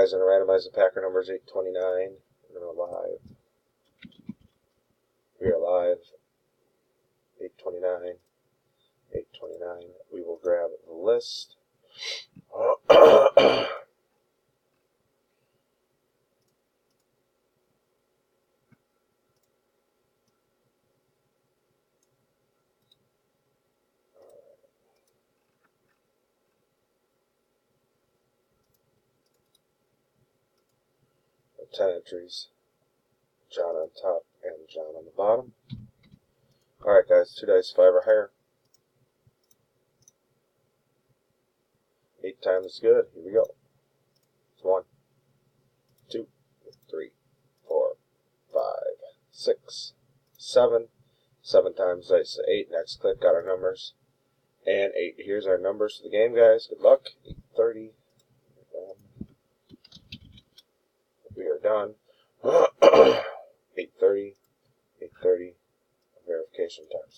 Guys, I'm going to randomize the Packer numbers 829. We're going to live. We are live. 829. 829. We will grab the list. The 10 entries. John on top and John on the bottom. Alright guys, 2 dice, 5 or higher. 8 times is good. Here we go. It's 1, 2, 3, 4, 5, 6, 7. 7 times dice 8. Next click, got our numbers. And 8. Here's our numbers for the game, guys. Good luck. 830. We are done. 830. 830. Verification time.